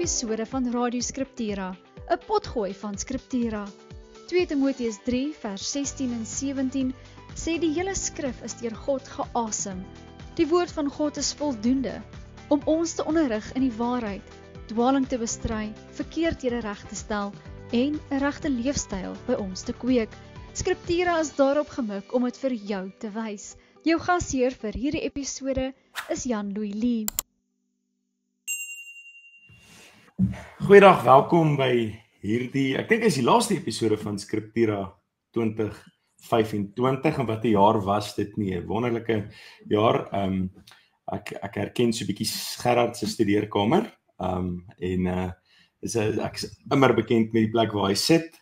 episode van Radio Scriptura, 'n potgooi van Scriptura. 2 Timoteus 3 vers 16 en 17 sê die hele skrif is deur God geasem. Die woord van God is voldoende om ons te onderrig in die waarheid, dwaling te bestry, verkeerdhede reg te stel en 'n regte leefstyl by ons te kweek. Scriptura is daarop gemik om dit vir jou te wys. Jou gasheer vir hierdie episode is Jan-Louis Lee. Goeiedag, welkom by hierdie, ek dink is die laaste episode van Scriptura 2025 en wat 'n jaar was dit nie, 'n wonderlike jaar. Ek herken so 'n bietjie Gerard se studeerkamer en ek is immer bekend met die plek waar hy sit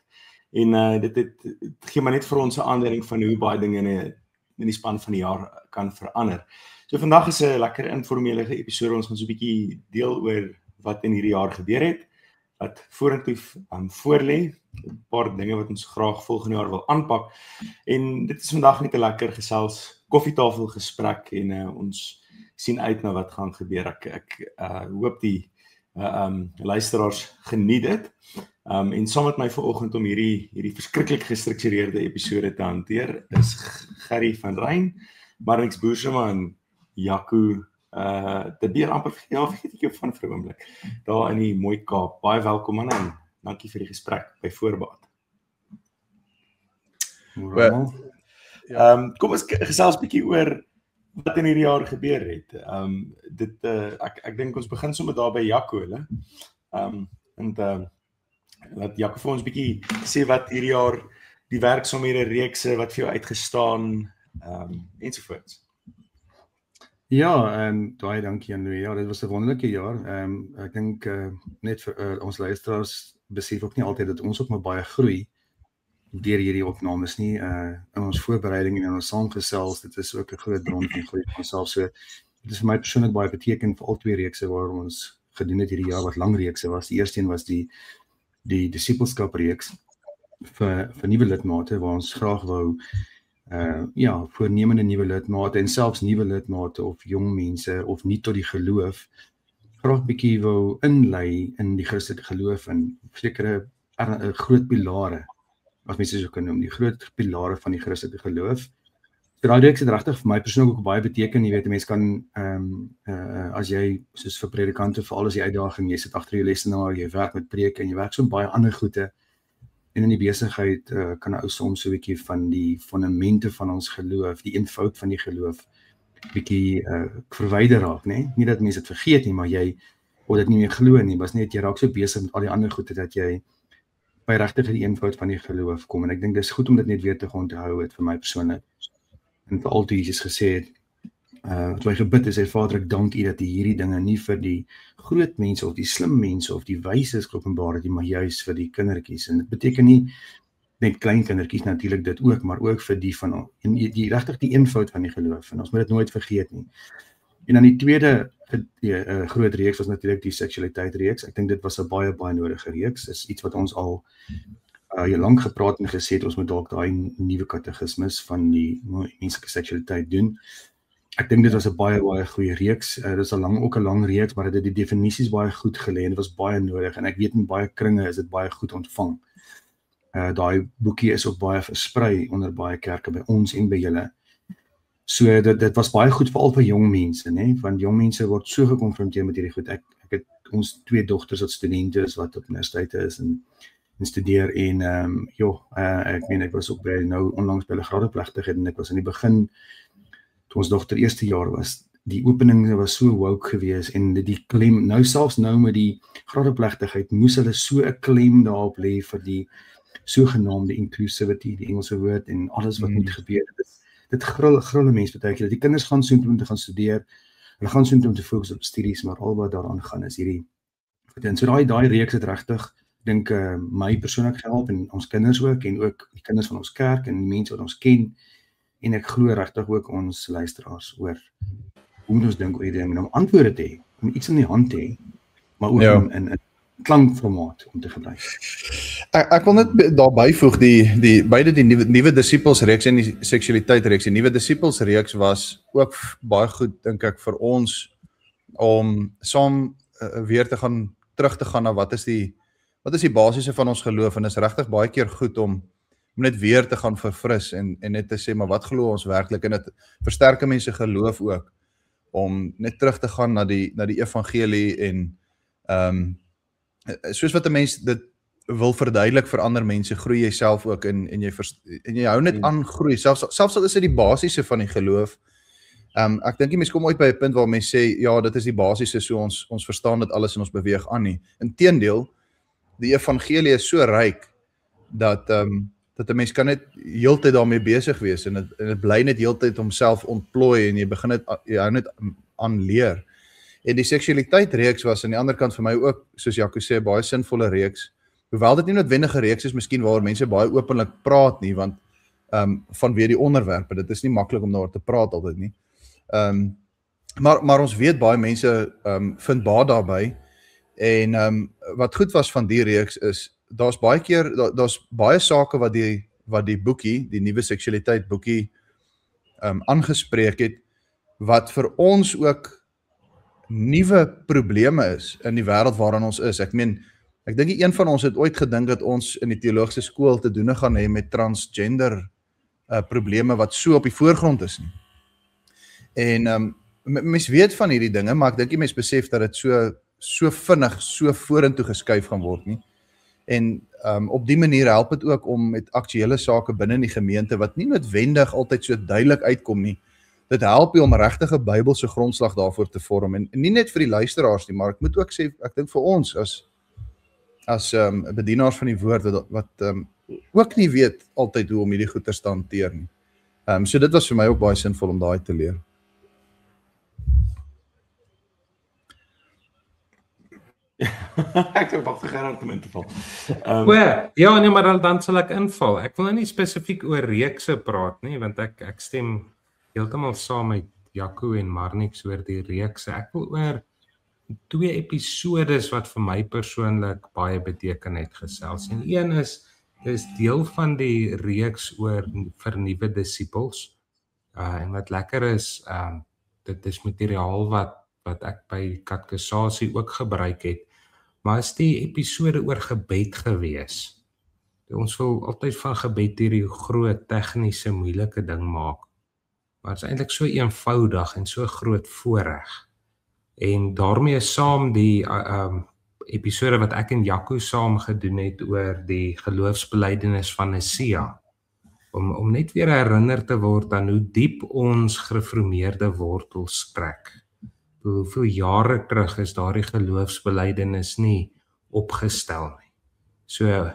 en dit gee maar net vir ons 'n aanduiding van hoe baie dinge in die span van die jaar kan verander. So vandag is 'n lekker informele episode, ons gaan so 'n bietjie deel oor wat in hierdie jaar gebeur het, wat vorentoe voorlê, 'n paar dinge wat ons graag volgende jaar wil aanpak. En dit is vandag net 'n lekker gesels koffietafel gesprek en ons sien uit na wat gaan gebeur. Ek hoop die luisteraars geniet dit. En saam met my vanoggend om hierdie verskriklik gestruktureerde episode te hanteer is Gerry van Rein, Marnix Boersema en Jaco de Beer amper vergeet ek jou van vir 'n oomblik. Daar in die mooi Kaap. Baie welkom man en dankie vir die gesprek by voorbaat. Kom ons gesels 'n bietjie oor wat in hierdie jaar gebeur het. Ek dink ons begin sommer daar by Jaco, hulle. Laat Jaco vir ons 'n bietjie sê wat hierdie jaar die werksaamhede reekse wat vir jou uitgestaan ensovoorts. Ja, baie dankie Jan-Louis. Ja, dit was 'n wonderlike jaar. Ek dink net vir ons luisteraars besef ook nie altyd dat ons ook maar baie groei deur hierdie opnames nie. In ons voorbereiding en in ons saamgesels, dit is ook 'n groot bron van groei van onsself. So dit is vir my persoonlik baie beteken vir al twee reekse waarom ons gedoen het hierdie jaar wat lang reekse was. Die eerste een was die disipelskap reeks vir nuwe lidmate waar ons graag wou voornemende nuwe lidmate en selfs nuwe lidmate of jong mense of nie tot die geloof graag bietjie wou inlei in die Christelike geloof en sekere groot pilare, as mense so kan noem, die groot pilare van die Christelike geloof. So daai reeks het regtig vir my persoonlik ook baie beteken. Jy weet, 'n mens kan as jy soos vir predikante veral as die uitdaging, jy sit agter jou lesenaar, jy werk met preke en jy werk so baie ander goede. En in die besigheid kan 'n ou soms so 'n bietjie van die fondamente van ons geloof, die eenvoud van die geloof, bietjie verwyder raak, nê? Nie dat mense dit vergeet nie, maar jy wil dit nie meer glo nie, maar net jy raak so besig met al die ander goede dat jy by regtig die eenvoud van die geloof kom. En ek dink dis goed om dit net weer te onthou het vir my persoonlik. En vir al toe Jesus gesê het, toe hy gebid het, sê Vader, ek dank U dat U hierdie dinge nie vir die groot mense of die slim mense of die wyses geopenbaar het nie, maar juis vir die kindertjies. En dit beteken nie net klein kindertjies natuurlik dit ook, maar ook vir die van die regtig die eenvoud van die geloof. En ons moet dit nooit vergeet nie. En dan die tweede groot reeks was natuurlik die seksualiteit reeks. Ek dink dit was 'n baie nodige reeks. Dis iets wat ons al lank gepraat en gesê het, ons moet dalk daai nuwe katekismes van die menslike seksualiteit doen. Ek dink dit was 'n baie goeie reeks. Dit is ook 'n lang reeks, maar dit het die definisies baie goed gelê en dit was baie nodig. En ek weet in baie kringe is dit baie goed ontvang. Daai boekie is ook baie versprei onder baie kerke by ons en by julle. So dit was baie goed veral vir jong mense, né? Want jong mense word so gekonfronteer met hierdie goed. Ek het ons 2 dogters wat studente is wat op universiteite is en studeer en ek was ook by onlangs by hulle graadeplegtigheid en ek was in die begin toe ons dogter eerste jaar was, die opening was so woke gewees en die klem, selfs met die graadeplegtigheid moes hulle so 'n klem daarop lê vir die sogenaamde inclusivity, die Engelse woord en alles wat moet gebeur. Dit grille mense baie keer. Die kinders gaan soontoe om te gaan studeer, hulle gaan soontoe om te fokus op studies, maar al wat daaraan gaan is hierdie. En so daai reeks het regtig, dink my persoonlik gehelp en ons kinders ook en ook die kinders van ons kerk en die mense wat ons ken. En ek glo regtig ook ons luisteraars oor hoe moet ons dink oor hierdie ding, om antwoorde te hê, om iets in die hand te hê, maar ook in 'n klankformaat om te gebruik. Ek wil net daarby voeg beide die nuwe disipelsreeks en die seksualiteitreeks. Die nuwe disipelsreeks was ook baie goed dink ek vir ons om saam weer te gaan terug te gaan na wat is die basiese van ons geloof, en is regtig baie keer goed om net weer te gaan verfris en net te sê, maar wat glo ons werklik, en dit versterk mense geloof ook, om net terug te gaan na die evangelie en soos wat 'n mens dit wil verduidelik vir ander mense, groei jy self ook en jy hou net aan groei, selfs al is dit die basiese van die geloof. Ek dink die mens kom ooit by 'n punt waar mense sê, ja, dit is die basiese, so ons verstaan dit alles en ons beweeg aan nie. Inteendeel, die evangelie is so ryk dat 'n mens kan net heeltyd daarmee besig wees en dit bly net heeltyd homself ontplooi en jy hou net aan leer. En die seksualiteit reeks was aan die ander kant vir my ook, soos Jaco sê, baie sinvolle reeks. Hoewel dit nie noodwendige reeks is, miskien waar mense baie openlik praat nie, want vanweë die onderwerpe, dit is nie maklik om daaroor te praat altyd nie. Maar ons weet baie mense vind baat daarbey, en wat goed was van die reeks is, daar's baie sake wat die boekie, die nuwe seksualiteit boekie aangespreek het, wat vir ons ook nuwe probleme is in die wêreld waarin ons is. Ek dink een van ons het ooit gedink dat ons in die teologiese skool te doen gaan hê met transgender probleme wat so op die voorgrond is nie. En mens weet van hierdie dinge, maar ek dink die mens besef dat dit so vinnig, so vorentoe geskuif gaan word nie. En op die manier help dit ook om met aktuele sake binne die gemeente, wat nie noodwendig altyd so duidelik uitkom nie, dit help jy om regtige Bybelse grondslag daarvoor te vorm, en nie net vir die luisteraars nie, maar ek moet ook sê, ek dink vir ons as bedienaars van die woord, wat ook nie weet altyd hoe om hierdie goeders te hanteer nie. So dit was vir my ook baie sinvol om daai te leer. Ek wag vir Gerard om in te val. Ja, nee, maar dan sal ek inval. Ek wil nou nie spesifiek oor reekse praat nie, want ek stem heeltemal saam met Jaco en Marnix oor die reekse. Ek wil oor 2 episodes wat vir my persoonlik baie beteken het gesels. En een is deel van die reeks oor vernuwe disippels. En wat lekker is, dit is materiaal wat ek by katekisasie ook gebruik het, maar is die episode oor gebed gewees. Ons wil altyd van gebed hierdie groot tegniese moeilike ding maak, maar het is eintlik so eenvoudig en so groot voorreg. En daarmee saam die episode wat ek en Jaco saam gedoen het oor die geloofsbelijdenis van Nisea, om net weer herinner te word aan hoe diep ons gereformeerde wortels strek. Hoeveel jare terug is daardie geloofsbelijdenis nie opgestel nie. So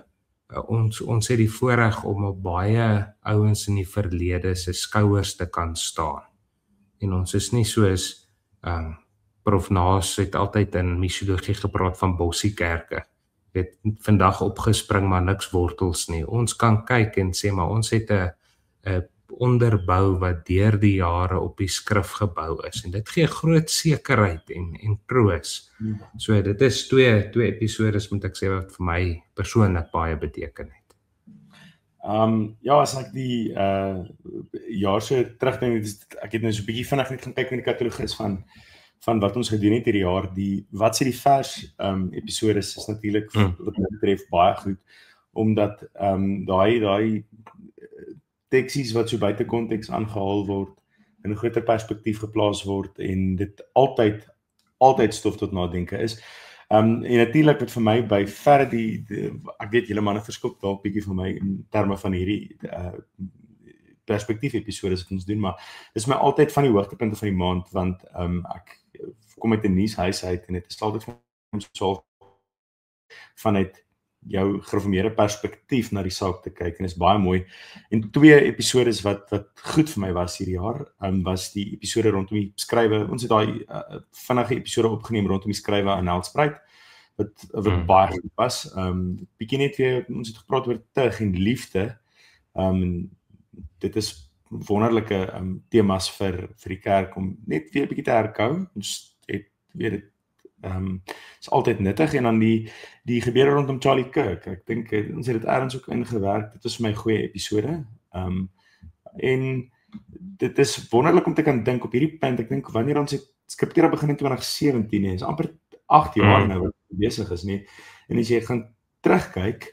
ons het die voorreg om op baie ouens in die verlede se skouers te kan staan. En ons is nie soos Prof Naas het altyd in missiologie gepraat van bossiekerke. Het vandag opgespring maar niks wortels nie. Ons kan kyk en sê maar ons het 'n onderbou wat deur die jare op die skrif gebou is, en dit gee groot sekerheid en troos. So dit is twee episodes, moet ek sê, wat vir my persoonlik baie beteken het. Ja, as ek die jaar so terugdink, ek het nou so 'n bietjie vinnig net gaan kyk in die katalogus van wat ons gedoen het hierdie jaar. Wat sê die vers episodes is natuurlik wat my betref baie goed, omdat daai teksies wat so buite konteks aangehaal word, in 'n groter perspektief geplaas word, en dit altyd stof tot nadenke is. En natuurlik wat vir my by verre ek weet julle manne verskop dalk bietjie vir my in terme van hierdie perspektief episodes wat ons doen, maar dis my altyd van die hoogtepunte van die maand, want ek kom uit 'n nuushuis uit en dit is altyd vir ons so vanuit jou gereformeerde perspektief na die saak te kyk, en is baie mooi. En 2 episodes wat goed vir my was hierdie jaar, was die episode rondom die skrywe. Ons het daai vinnige episode opgeneem rondom die skrywe aan Helspruit, wat baie goed was. Bietjie net weer, ons het gepraat oor tug en liefde. Dit is wonderlike temas vir die kerk om net weer 'n bietjie te herkou. Ons het weer dit is altyd nuttig, en dan die gebeure rondom Charlie Kirk. Ek dink ons het dit ergens ook ingewerk. Dit was vir my goeie episode. En dit is wonderlik om te kan dink op hierdie punt. Ek dink wanneer ons Skriptera begin in 2017 is amper 8 jaar nou wat besig is nie. En as jy gaan terugkyk,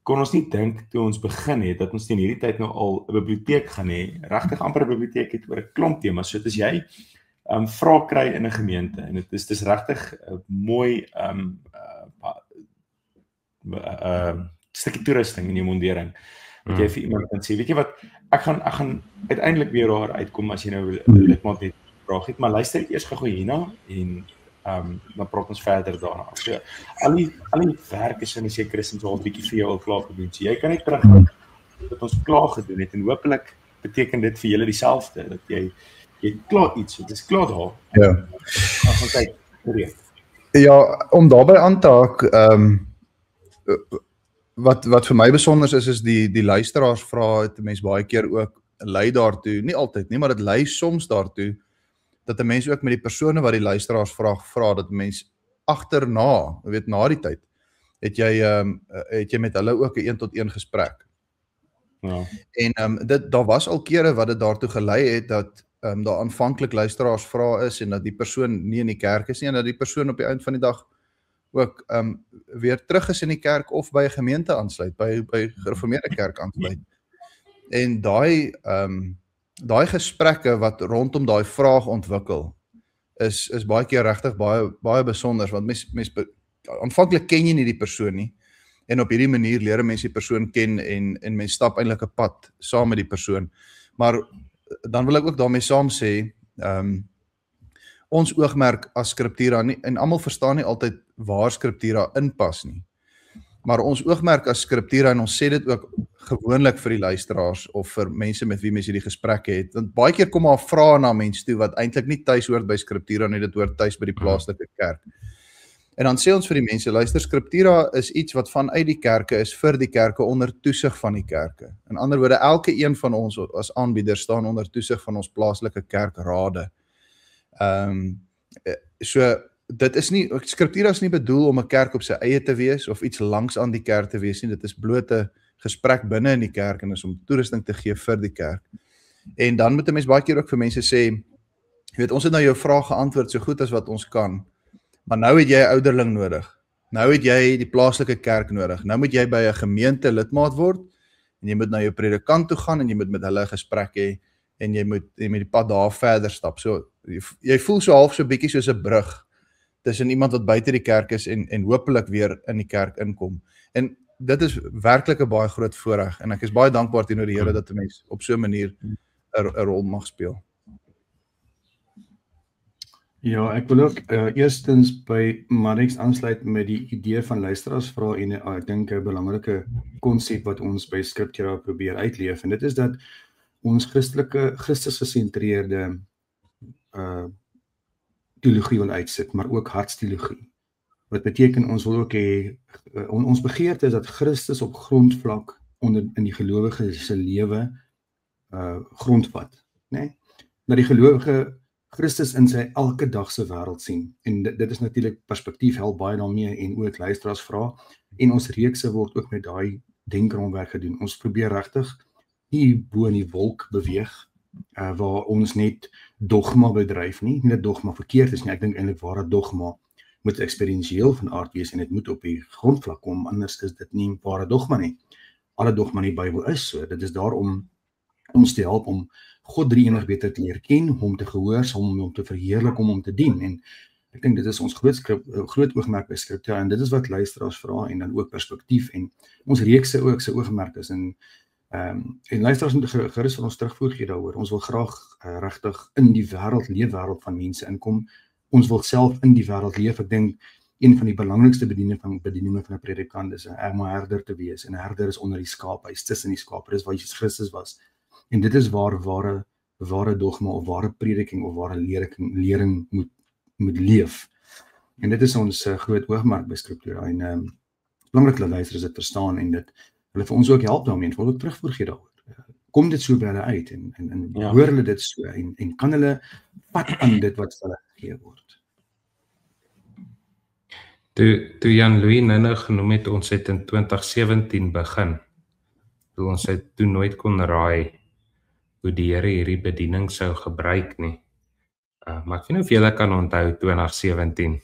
kon ons nie dink toe ons begin het dat ons teen hierdie tyd nou al 'n biblioteek gaan hê. Regtig amper 'n biblioteek het oor 'n klomp temas. So as jy vrae kry in 'n gemeente en dit is regtig 'n mooi stukkie toerusting in jou mondering. Wat jy vir iemand kan sê, weet jy wat, ek gaan uiteindelik weer daar uitkom as jy nou 'n lidmaat het vraag het, maar luister eers gou hierna en dan praat ons verder daarna. So al die werk is in 'n sekere sin so 'n bietjie vir jou al klaar gedoen. So jy kan net terug wat ons klaar gedoen het en hopelik beteken dit vir julle dieselfde dat jy klaar iets, dit is klaar daar. Ja. As ons kyk gereed. Ja, om daarbey aan te haak, wat vir my besonder is die luisteraars vra het 'n mens baie keer ook lei daartoe, nie altyd nie, maar dit lei soms daartoe dat 'n mens ook met die persone wat die luisteraars vra dat 'n mens agterna, weet na die tyd, het jy met hulle ook 'n 1-tot-1 gesprek. Ja. En daar was al kere wat dit daartoe gelei het dat daar aanvanklik luisteraars vra is en dat die persoon nie in die kerk is nie en dat die persoon op die eind van die dag ook weer terug is in die kerk of by 'n gemeente aansluit, by gereformeerde kerk aansluit. En daai gesprekke wat rondom daai vraag ontwikkel is baie keer regtig baie besonder, want mens aanvanklik ken jy nie die persoon nie en op hierdie manier leer mense die persoon ken en mens stap eintlik 'n pad saam met die persoon. Maar dan wil ek ook daarmee saam sê, ons oogmerk as Scriptura nie, en almal verstaan nie altyd waar Scriptura inpas nie. Maar ons oogmerk as Scriptura, en ons sê dit ook gewoonlik vir die luisteraars of vir mense met wie mense hierdie gesprekke het, want baie keer kom daar vrae na mense toe wat eintlik nie tuis hoort by Scriptura nie, dit hoort tuis by die plaaslike kerk. En dan sê ons vir die mense, luister, Scriptura is iets wat vanuit die kerke is vir die kerke onder toesig van die kerke. In ander woorde, elke een van ons as aanbieder staan onder toesig van ons plaaslike kerkrade. So dit is nie, Scriptura is nie bedoel om 'n kerk op sy eie te wees of iets langs aan die kerk te wees nie. Dit is bloot 'n gesprek binne in die kerk en is om toerusting te gee vir die kerk. En dan moet 'n mens baie keer ook vir mense sê, jy weet, ons het nou jou vraag geantwoord so goed as wat ons kan. Maar nou het jy 'n ouderling nodig. Nou het jy die plaaslike kerk nodig. Nou moet jy by 'n gemeente lidmaat word en jy moet na jou predikant toe gaan en jy moet met hulle 'n gesprek hê en jy moet die pad daar verder stap. So jy voel so half so bietjie soos 'n brug tussen iemand wat buite die kerk is en hopelik weer in die kerk inkom. En dit is werklik 'n baie groot voorreg en ek is baie dankbaar teenoor die Here dat 'n mens op so 'n manier 'n rol mag speel. Ja, ek wil ook eerstens by Marix aansluit met die idee van luisteraars vra en ek dink 'n belangrike konsep wat ons by Scriptura probeer uitleef en dit is dat ons Christus gesentreerde teologie wil uitsit, maar ook hartsteologie. Wat beteken ons wil ook hê ons begeerte is dat Christus op grondvlak in die gelowige se lewe grondvat, né? Dat die gelowige Christus in sy elke dag se wêreld sien. En dit is natuurlik perspektief help baie daarmee en ook luisteraars vra en ons reekse word ook met daai denkraamwerk gedoen. Ons probeer regtig nie bo in die wolk beweeg waar ons net dogma bedryf nie dat dogma verkeerd is nie. Ek dink eintlik ware dogma moet eksperiensieel van aard wees en dit moet op die grondvlak kom, anders is dit nie ware dogma nie. Alle dogma in die Bybel is so. Dit is daar om ons te help om God drie enig beter te leer ken, hom te gehoorsaam, hom te verheerlik, om hom te dien. En ek dink dit is ons groot oogmerk by Scriptura en dit is wat luisteraars vra en dan ook perspektief en ons reekse ook se oogmerk is en luisteraars moet gerus van ons terugvoer gee daaroor. Ons wil graag regtig in die leefwêreld van mense inkom. Ons wil self in die wêreld leef. Ek dink een van die belangrikste bedieninge van 'n predikant is 'n herder te wees. En 'n herder is onder die skaap, hy is tussen die skaap. Dis waar Jesus Christus was. En dit is waar ware dogma of ware prediking of ware lering moet leef. En dit is ons groot oogmerk by Scriptura en belangrik dat luisteraars dit verstaan en dit hulle vir ons ook help daarmee en wil ook terugvoer gee daaroor. Kom dit so by hulle uit en hoor hulle dit so en kan hulle vat aan dit wat hulle gegee word. Toe Jan-Louis nou genoem het, ons het in 2017 begin. Toe ons het toe nooit kon raai hoe die Here hierdie bediening sou gebruik nie. Maar ek weet nie of julle kan onthou 2017,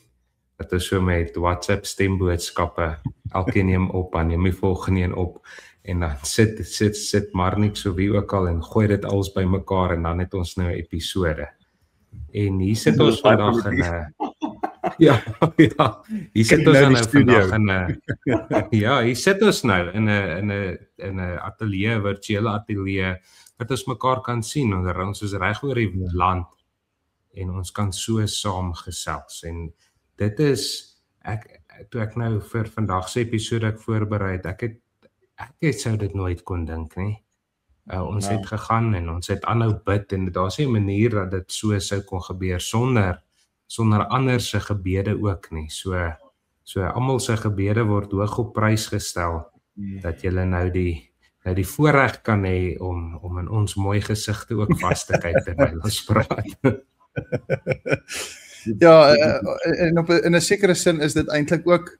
dat is so met WhatsApp stemboodskappe, elkeen neem op, dan neem die volgende een op, en dan sit Marnix so wie ook al, en gooi dit alles by mekaar, en dan het ons nou 'n episode. En hier sit ons vandag in 'n ja, hier sit ons nou vandag hier sit ons nou in 'n ateljee, virtuele ateljee, wat ons mekaar kan sien, ons is reg oor die land, en ons kan so saam gesels, en dit is, toe ek nou vir vandag se episode ek voorberei, ek sou dit nooit kon dink, nie. Ons het gegaan, en ons het aanhou bid, en daar is 'n manier dat dit so sou kon gebeur, sonder ander se gebede ook nie, so almal se gebede word hoog op prys gestel, dat julle nou die voorreg kan hê om in ons mooi gesigte ook vas te kyk terwyl ons praat. Ja, en in 'n sekere sin is dit eintlik ook,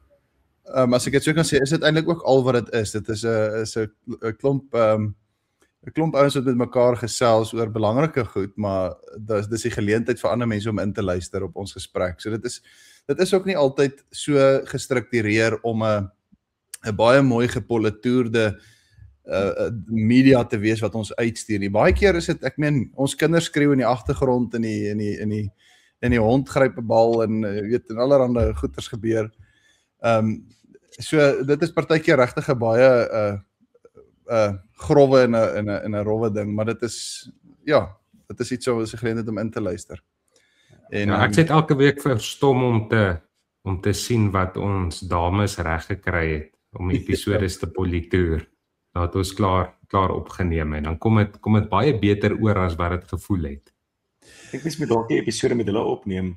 as ek dit so kan sê, is dit eintlik ook al wat dit is. Dit is 'n klomp ouens wat met mekaar gesels oor belangrike goed, maar dis die geleentheid vir ander mense om in te luister op ons gesprek. So dit is ook nie altyd so gestruktureer om 'n baie mooi gepolitoerde media te wees wat ons uitstuur nie. Baie keer is dit, ek meen, ons kinders skreeu in die agtergrond, in die hond gryp 'n bal, en weet, en allerhande goeters gebeur. So dit is partykeer regtig 'n baie growwe in 'n rowwe ding, maar dit is iets so 'n geleentheid om in te luister. En ek sit elke week verstom om te sien wat ons dames reg gekry het om episodes te politoer. Dat ons klaar opgeneem, en dan kom dit baie beter oor as wat dit gevoel het. Ek mens moet dalk 'n episode met hulle opneem,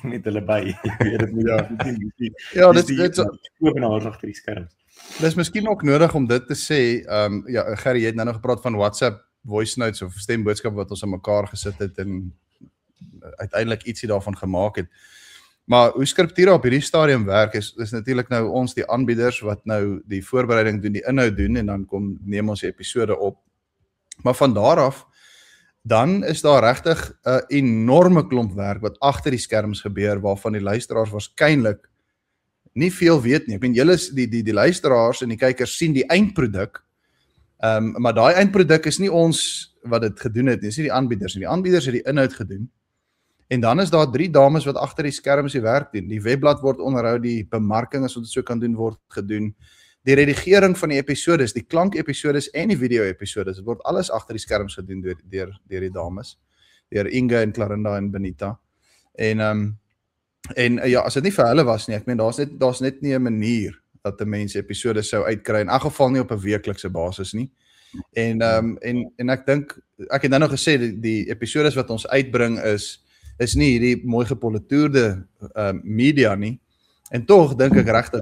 met hulle by. Ek weet dit nie. Ja, dit is webinar agter die skerm. Dis miskien ook nodig om dit te sê, Gerry, jy het nou nog gepraat van WhatsApp voice notes of stemboodskap wat ons aan mekaar gesit het en uiteindelik ietsie daarvan gemaak het. Maar hoe Scriptura op hierdie stadium werk is natuurlik nou ons die aanbieders wat nou die voorbereiding doen, die inhoud doen, en dan neem ons die episode op. Maar van daar af, dan is daar regtig 'n enorme klomp werk wat agter die skerms gebeur, waarvan die luisteraars waarskynlik nie veel weet nie. Ek meen, julle die luisteraars en die kykers sien die eindproduk, maar daai eindproduk is nie ons wat dit gedoen het nie, dis nie die aanbieders nie. Die aanbieders het die inhoud gedoen. En dan is daar 3 dames wat agter die skerms die werk doen. Die webblad word onderhou, die bemarking as wat dit so kan doen word gedoen. Die redigering van die episodes, die klankepisodes en die video-episodes, dit word alles agter die skerms gedoen deur die dames, deur Inge en Clarinda en Benita. En ja, as dit nie vir hulle was nie, ek meen daar's net nie 'n manier dat 'n mens episodes sou uitkry, in elk geval nie op 'n weeklikse basis nie. En ek dink, ek het nou nog gesê, die episodes wat ons uitbring is nie hierdie mooi gepolitoerde media nie. En tog dink ek regtig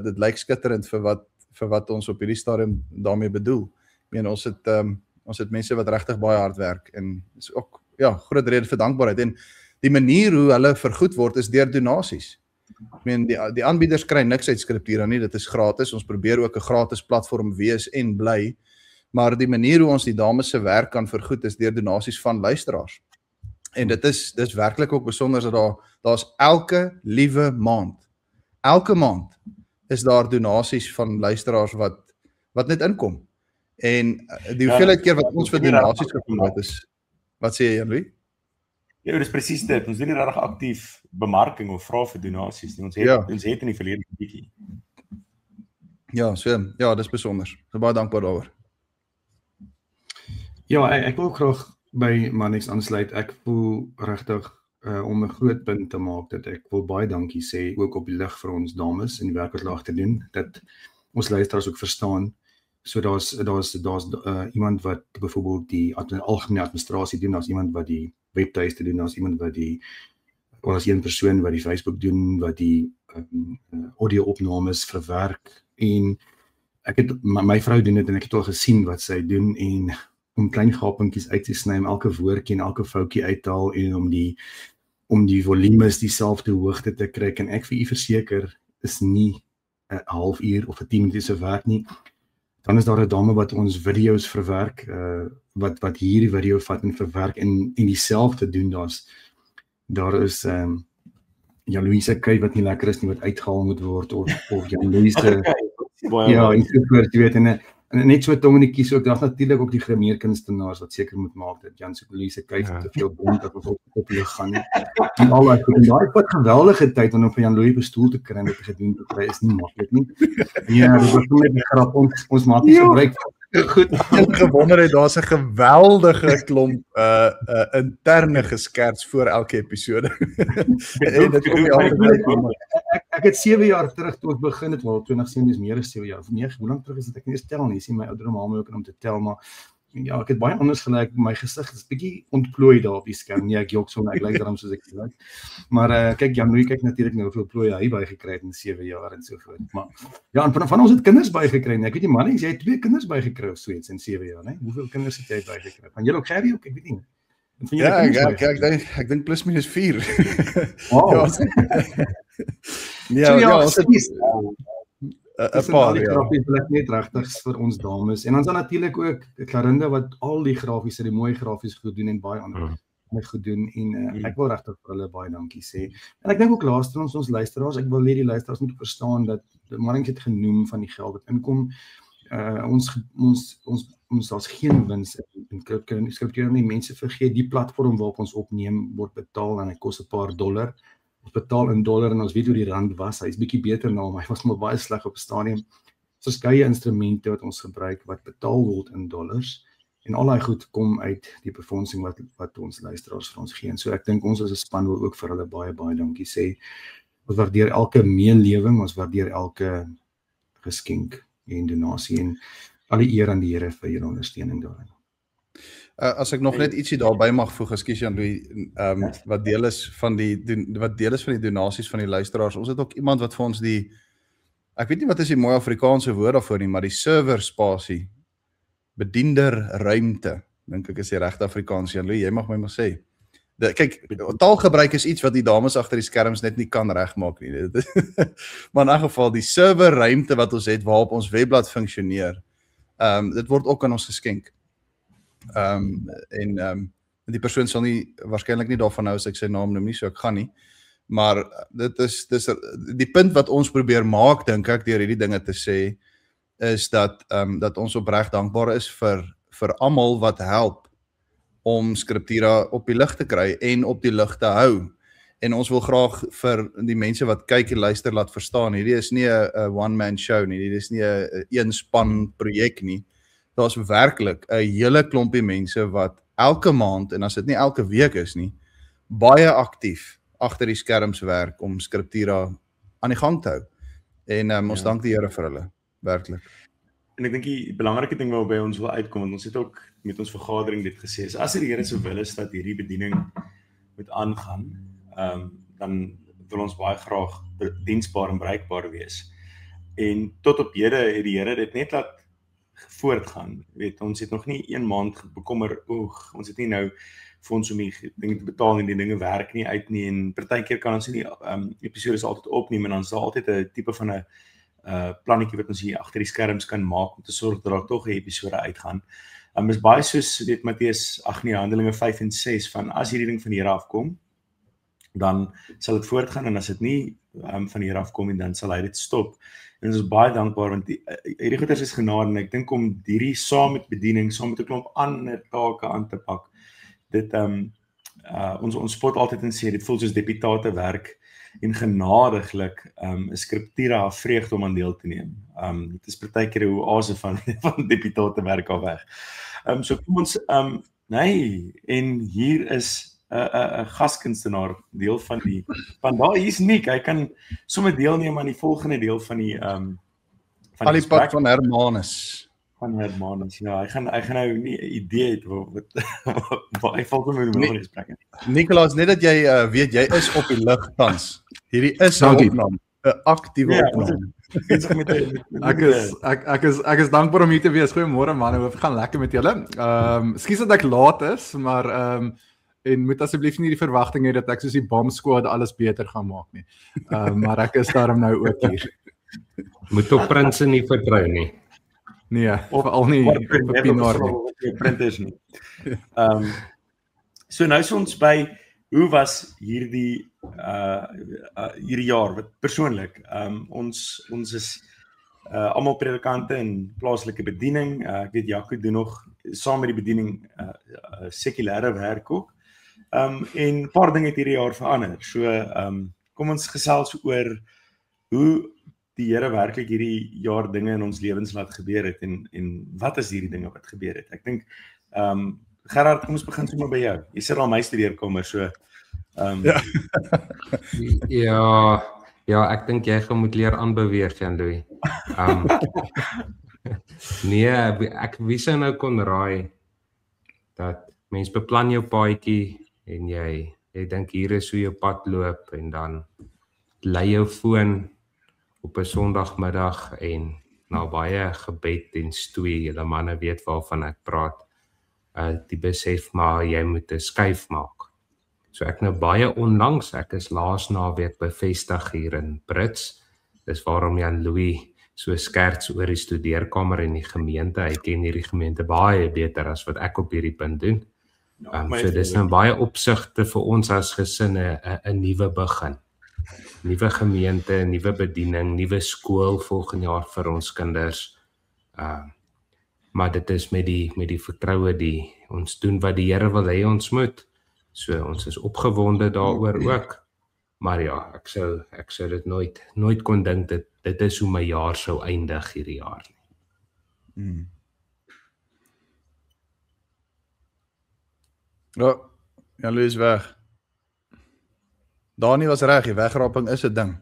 dit lyk skitterend vir wat ons op hierdie stadium daarmee bedoel. Ek meen, ons het mense wat regtig baie hard werk, en is ook groot rede vir dankbaarheid. En die manier hoe hulle vergoed word is deur donasies. Ek meen, die aanbieders kry niks uit Scriptura nie, dit is gratis. Ons probeer ook 'n gratis platform wees en bly, maar die manier hoe ons die dames se werk kan vergoed is deur donasies van luisteraars. En dis werklik ook besonder dat daar's elke liewe maand is daar donasies van luisteraars wat net inkom. En die hoeveelheid keer wat ons vir donasies gekom het is, wat sê jy, Jan-Louis? Ja, dis presies dit. Ons doen nie regtig aktief bemarking of vra vir donasies nie. Ons het in die verlede 'n bietjie. Ja, dis besonder. So baie dankbaar daaroor. Ja, ek wil graag by Marnix aansluit. Ek voel regtig om 'n groot punt te maak dat ek wil baie dankie sê ook op die lig vir ons dames en die werk wat hulle agter doen, dat ons luisteraars ook verstaan. So daar's iemand wat byvoorbeeld die algemene administrasie doen, daar's iemand wat die webtuiste doen, daar's iemand wat daar's een persoon wat die Facebook doen, wat die audio-opnames verwerk, en my vrou doen dit en ek het al gesien wat sy doen, en om klein gapentjies uit te sny, om elke woordjie en elke foutjie uit te haal, en om die volumes dieselfde hoogte te kry, en ek vir u verseker, is nie 'n halfuur of 'n 10 minute se werk nie. Dan is daar 'n dame wat ons video's verwerk, wat hierdie video vat en verwerk en dieselfde doen. Daar is Jan-Louise kuit wat nie lekker is nie, wat uitgehaal moet word, of Jan-Louise ja, en sovoort, jy weet, en net so tongetjies ook, daar's natuurlik ook die grimeerkunstenaars wat seker moet maak dat Jan-Louise kuit te veel drink dat ons op lig gaan nie. En al daai goed, en daai wat geweldige tyd om van Jan-Louise bestoel te kry en dit gedoen te kry is nie maklik nie. Ja, dit was net 'n grap, ons maak nie gebruik goed. Ek gewonder het daar's 'n geweldige klomp interne geskerts voor elke episode. En dit kom Ek het 7 jaar terug toe ek begin het, wel 2017 is meer as 7 jaar, of 9, hoe lank terug is dit, ek nie eens tel nie, sien my ouderdom haal my ook om te tel, maar ja, ek het baie anders gelyk, my gesig is bietjie ontplooi daar op die skerm, nee, ek jok so, ek lyk daarom soos ek lyk, maar kyk, Jan-Louis kyk natuurlik nou hoeveel plooie hy bygekry het in 7 jaar en so voort, maar ja, en van ons het kinders bygekry, nee, ek weet nie, man, jy het 2 kinders bygekry of so iets in 7 jaar, nee, hoeveel kinders het jy bygekry, van julle ook Gerrie ook, ek weet nie, ja, ek dink plus minus 4. Wow. Ja, 'n paar die grafies wil ek net regtig vir ons dames. En dan is daar natuurlik ook Clarinda wat al die grafiese, die mooi grafies gedoen en baie ander gedoen en ek wil regtig vir hulle baie dankie sê. En ek dink ook laastens ons luisteraars, ek wil net die luisteraars moet verstaan dat Marink het genoem van die geld wat inkom. Ons daar's geen wins in skripteer nie, mense vergeet die platform waarop ons opneem word betaal en dit kos 'n paar dollar. Ons betaal in dollar en ons weet hoe die rand was, hy's bietjie beter nou, maar hy was maar baie sleg op 'n stadium. Soos geie instrumente wat ons gebruik wat betaal word in dollars en al daai goed kom uit die befondsing wat ons luisteraars vir ons gee. En so ek dink ons as 'n span wil ook vir hulle baie dankie sê. Ons waardeer elke meelewing, ons waardeer elke geskenk en donasie en al die eer aan die Here vir julle ondersteuning daarin. As ek nog net ietsie daarby mag voeg, ekskuus Jan-Louis, wat deel is van die donasies van die luisteraars. Ons het ook iemand wat vir ons ek weet nie wat is die mooi Afrikaanse woord daarvoor nie, maar die server spasie, bediender ruimte, dink ek is die regte Afrikaans. Jan-Louis, jy mag my maar sê. Kyk, taalgebruik is iets wat die dames agter die skerms net nie kan regmaak nie. Maar in 'n geval, die server ruimte wat ons het, waarop ons webblad funksioneer, dit word ook aan ons geskenk. Die persoon sal waarskynlik nie daarvan hou as ek sy naam noem nie, so ek gaan nie. Maar dis die punt wat ons probeer maak, dink ek, deur hierdie dinge te sê, is dat ons opreg dankbaar is vir almal wat help om Skriptira op die lig te kry en op die lig te hou. En ons wil graag vir die mense wat kyk en luister laat verstaan, hierdie is nie 'n one-man show nie, hierdie is nie 'n een-span projek nie. Daar's werklik 'n hele klompie mense wat elke maand, en as dit nie elke week is nie, baie aktief agter die skerms werk om Skriptira aan die gang te hou. En ons dank die Here vir hulle, werklik. En ek dink die belangrike ding waarby ons wil uitkom, want ons het ook met ons vergadering dit gesê, is as die Here se wil is dat hierdie bediening moet aangaan, dan wil ons baie graag diensbaar en bereikbaar wees. En tot op hede het die Here dit net laat voortgaan. Weet, ons het nog nie 1 maand bekommer, ons het nie nou fonds om die dinge te betaal en die dinge werk nie uit nie, en partykeer kan ons nie episodes altyd opneem, en dan is daar altyd 'n tipe van 'n plannetjie wat ons hier agter die skerms kan maak om te sorg dat daar tog 'n episode uitgaan. Is baie soos weet Matteus, Handelinge 5 en 6 van as hierdie ding van die Here afkom, dan sal dit voortgaan, en as dit nie van die Here afkom en dan sal hy dit stop. En ons is baie dankbaar want hierdie goeders is genade, en ek dink om hierdie saam met bediening, saam met 'n klomp ander take aan te pak. Dit ons spot altyd en sê dit voel soos deputate werk, en genadiglik is Skriptira 'n vreugde om aan deel te neem. Dit is partykeer 'n oase van deputate werk al weg. So kom ons en hier is 'n gaskunstenaar deel van daar hier's Nick, hy kan sommer deelneem aan die volgende deel van die van die pad van Hermanus. Ja, hy gaan nou nie 'n idee het wat hy val kom in die gesprek. Nicolaas, net dat jy weet jy is op die lig tans. Hierdie is 'n opname, 'n aktiewe opname. Ek is dankbaar om hier te wees. Goeiemôre man, hoe gaan lekker met julle? Ekskuus dat ek laat is, maar en moet asseblief nie die verwagting hê dat ek soos die Bomb Squad alles beter gaan maak nie. Maar ek is daarom nou ook hier. Moet op prinse nie vertrou nie. Nee, veral nie op 'n pinaar nie. Printers nie. So nou is ons by hoe was hierdie jaar persoonlik? Ons is almal predikante in plaaslike bediening. Ek weet Jaco doen nog saam met die bediening sekulêre werk ook. En 'n paar dinge het hierdie jaar verander. So kom ons gesels oor hoe die Here werklik hierdie jaar dinge in ons lewens laat gebeur het en wat is hierdie dinge wat gebeur het. Ek dink Gerard, kom ons begin sommer by jou. Jy sit al my studeerkamer, so Ja, ek dink jy gaan moet leer aanbeweeg, Jan-Louis. Nee, ek wie sou nou kon raai dat mens beplan jou paadjie en jy dink hier is hoe jou pad loop en dan lei jou foon op 'n Sondagmiddag en na baie gebed en stoei, julle manne weet waarvan ek praat, die besef maar jy moet 'n skuif maak. So ek nou baie onlangs, ek is laas naweek bevestig hier in Brits, dis waarom Jan-Louis so skerts oor die studeerkamer en die gemeente, hy ken hierdie gemeente baie beter as wat ek op hierdie punt doen. So dis nou baie opsigte vir ons as gesin 'n nuwe begin. Nuwe gemeente, nuwe bediening, nuwe skool volgende jaar vir ons kinders. Maar dit is met die vertroue ons doen wat die Here wil hê ons moet. So ons is opgewonde daaroor ook. Maar ja, ek sou dit nooit kon dink dit is hoe my jaar sou eindig hierdie jaar nie. Ja, Jan-Louis is weg. Dani was reg, die wegraping is 'n ding.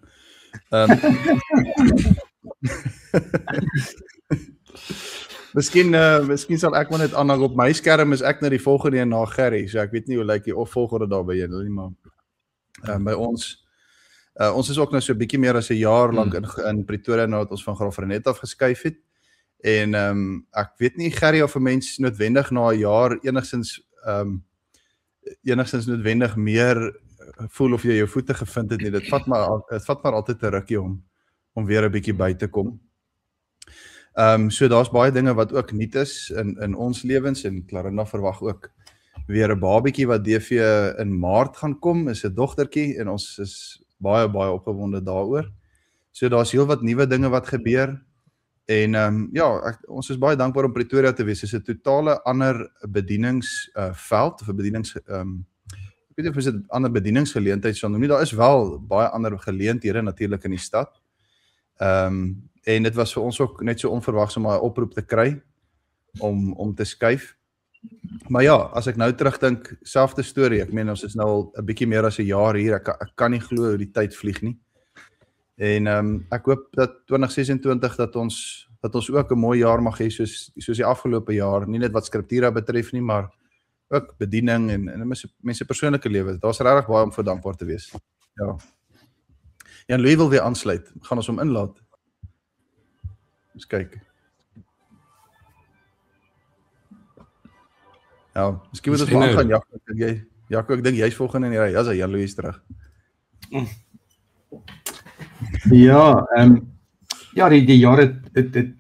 Miskien sal ek maar net aanhang op my skerm is ek nou die volgende een na Gerry, so ek weet nie hoe lyk die volgorde daar by julle nie, maar by ons is ook nou so 'n bietjie meer as 'n jaar lank in Pretoria nou dat ons van Graaf-Reinet af geskuif het. En ek weet nie Gerry of 'n mens noodwendig na 'n jaar enigstens noodwendig meer voel of jy jou voete gevind het nie. Dit vat maar altyd 'n rukkie om weer 'n bietjie by te kom. So daar's baie dinge wat ook nuut is in ons lewens en Clarina verwag ook weer 'n babietjie wat DV in Maart gaan kom, is 'n dogtertjie en ons is baie opgewonde daaroor. So daar's heelwat nuwe dinge wat gebeur en ons is baie dankbaar om Pretoria te wees. Dit is 'n totale ander bedieningsveld of 'n bedienings ek weet nie of dit ander bedieningsgeleentheid sal noem nie. Daar is wel baie ander geleenthede natuurlik in die stad. En dit was vir ons ook net so onverwags om 'n oproep te kry om te skuif. Maar ja, as ek nou terugdink, selfde storie. Ek meen ons is nou al 'n bietjie meer as 'n jaar hier. Ek kan nie glo hoe die tyd vlieg nie. En ek hoop dat 2026 dat ons ook 'n mooi jaar mag hê soos die afgelope jaar, nie net wat Skriptura betref nie, maar ook bediening en mense persoonlike lewe. Daar's regtig baie om vir dankbaar te wees. Ja. Jan-Louis wil weer aansluit. Gaan ons hom inlaat? Eens kyk. Ja, miskien moet ons maar aangaan, Jaco, ek dink jy's volgende in die ry. Ja, sy Jan-Louis terug. Ja, die jaar het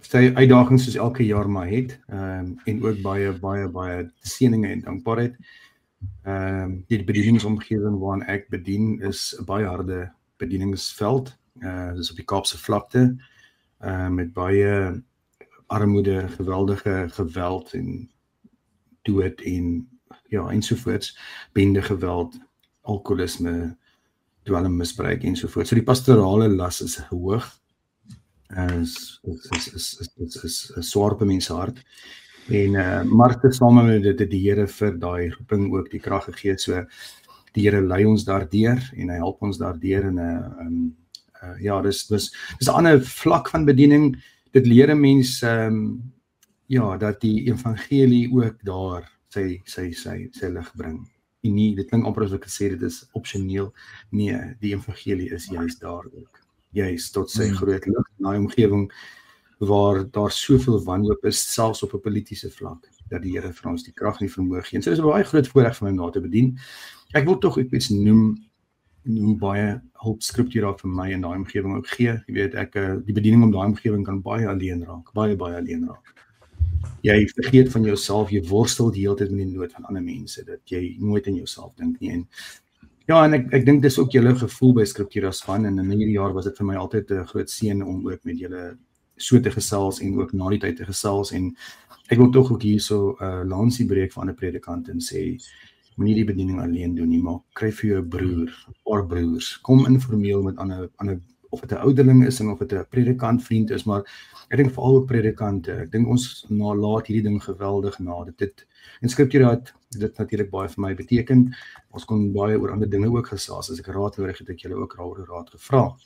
sy uitdagings soos elke jaar maar het, en ook baie seëninge en dankbaarheid. Die bedieningsomgewing waarin ek bedien is 'n baie harde bedieningsveld. Dis op die Kaapse vlakte, met baie armoede, geweldige geweld en dood en ensovoorts, bende geweld, alkoholisme, dwelmmisbruik ensovoorts. So die pastorale las is hoog. Is swaar op mense hart. En maar tesame met dit het die Here vir daai roeping ook die krag gegee. So die Here lei ons daardeur en hy help ons daardeur en dis 'n ander vlak van bediening. Dit leer 'n mens dat die evangelie ook daar sy lig bring. En nie, dit klink amper as ek gesê dit is opsioneel. Nee, die evangelie is juist daar ook. Juist tot sy groot lig in daai omgewing waar daar soveel wanhoop is, selfs op 'n politieke vlak, dat die Here vir ons die krag en die vermoë gee. En so is 'n baie groot voorreg vir my om daar te bedien. Ek wil tog iets noem baie hulp Skriptura vir my in daai omgewing ook gee. Jy weet, die bediening om daai omgewing kan baie alleen raak, baie alleen raak. Jy vergeet van jouself, jy worstel die hele tyd met die nood van ander mense, dat jy nooit aan jouself dink nie. En Ja, en ek dink dis ook julle gevoel by Scriptura span en in hierdie jaar was dit vir my altyd 'n groot seën om ook met julle so te gesels en ook na die tyd te gesels en ek wil tog ook hierso 'n lansie breek van 'n predikant en sê moenie die bediening alleen doen nie, maar kry vir jou 'n broer, 'n paar broers, kom informeel met ander of dit 'n ouderling is en of dit 'n predikant vriend is, maar ek dink veral ook predikante. Ek dink ons laat hierdie ding geweldig na. Dit en Scriptura het dit natuurlik baie vir my beteken. Ons kon baie oor ander dinge ook gesels. As ek raad nodig het, ek julle ook raad gevra.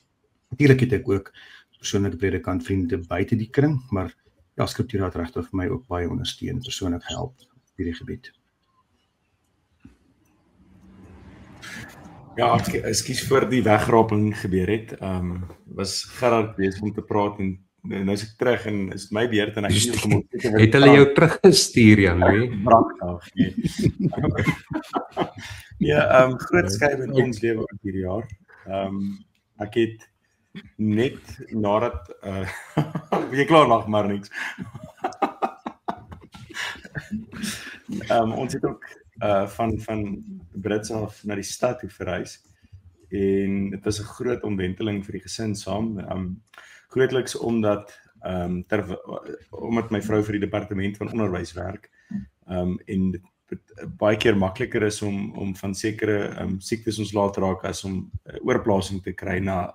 Natuurlik het ek ook persoonlike predikant vriende buite die kring, maar ja, Scriptura het regtig vir my ook baie ondersteun, persoonlik help op hierdie gebied. Ja, ekskuus vir die wegraping gebeur het. Was Gerard besig om te praat en nou is ek terug en is my beurt en ek het hulle jou teruggestuur, Jan-Louis? Branddag. Ja, groot skuif in ons lewe op hierdie jaar. Ek het net nadat jy klaar lag maar niks. Ons het ook van Brits af na die stad toe verhuis en dit was 'n groot omwenteling vir die gesin saam. Grootliks omdat my vrou vir die departement van onderwys werk en dit baie keer makliker is om van sekere siektes ontslae raak as om oorplasing te kry na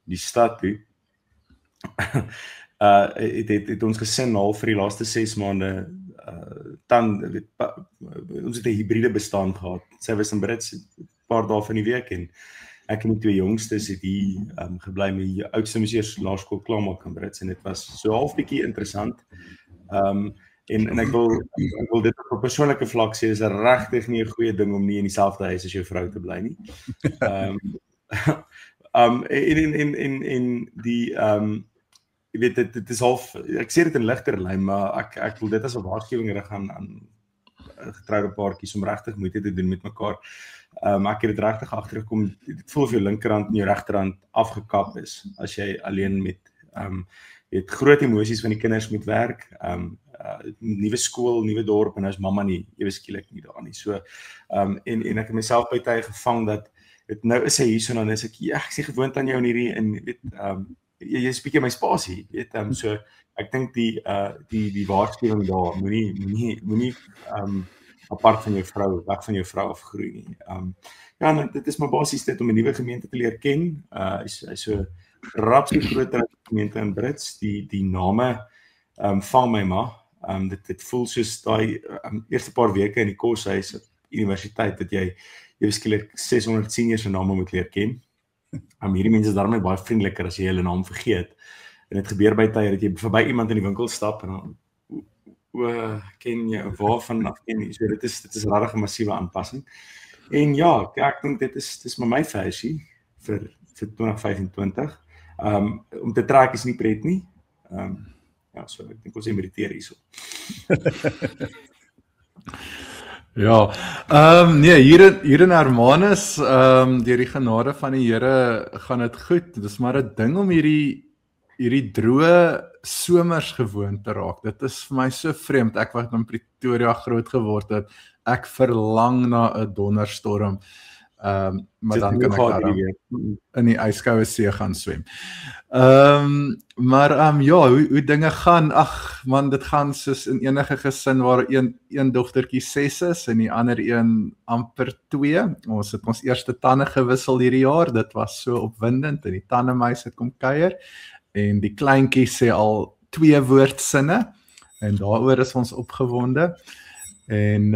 die stad toe. Het ons gesin al vir die laaste 6 maande ons het 'n hybride bestaan gehad. Sy was in Brits 'n paar dae van die week en ek en die 2 jongstes het hier gebly. My oudste moes eers laerskool klaarmaak in Brits en dit was so half bietjie interessant. En ek wil dit op 'n persoonlike vlak sê, is regtig nie 'n goeie ding om nie in dieselfde huis as jou vrou te bly nie. Jy weet dit is half, ek sê dit in ligter lyn, maar ek wil dit as 'n waarskuwing rig aan getroude paartjies om regtig moeite te doen met mekaar. Ek het dit regtig agtergekom, dit voel of jou linkerhand en jou regterhand afgekap is as jy alleen met jy het groot emosies van die kinders moet werk, nuwe skool, nuwe dorp en nou is mamma nie ewe skielik nie daar nie. So en ek het myself by tye gevang dat dit nou is hy hier so dan is ek sê gewoond aan jou in hierdie en weet jy is bietjie my spasie, weet so ek dink die waarskuwing daar moenie apart van jou vrou, weg van jou vrou afgroei nie. Ja, dit is maar basies dit om 'n nuwe gemeente te leer ken. Hy's so rapsie groter gemeente in Brits, die name vang my maar. Dit voel soos daai eerste paar weke in die koshuis op universiteit dat jy skielik 600 seniors se name moet leer ken. Hierdie mense is daarmee baie vriendeliker as jy hulle naam vergeet. En dit gebeur by tye dat jy verby iemand in die winkel stap en dan ken jy waarvan af ken jy. So dit is regtig 'n massiewe aanpassing. En ja, ek dink dit is maar my versie vir 2025. Om te trek is nie pret nie. Ja, so ek dink ons mediteer hierso. Ja, nee, hier in Hermanus, deur die genade van die Here gaan dit goed. Dis maar 'n ding om hierdie droë somers gewoon te raak. Dit is vir my so vreemd. Ek wat in Pretoria groot geword het, ek verlang na 'n donderstorm. Maar dan kan ek daar in die yskoue see gaan swem. Maar ja, hoe dinge gaan, ag man, dit gaan soos in enige gesin waar een dogtertjie 6 is en die ander een amper 2. Ons het ons eerste tande gewissel hierdie jaar, dit was so opwindend en die tandemeis het kom kuier en die kleintjie sê al 2 woordsinne en daaroor is ons opgewonde. En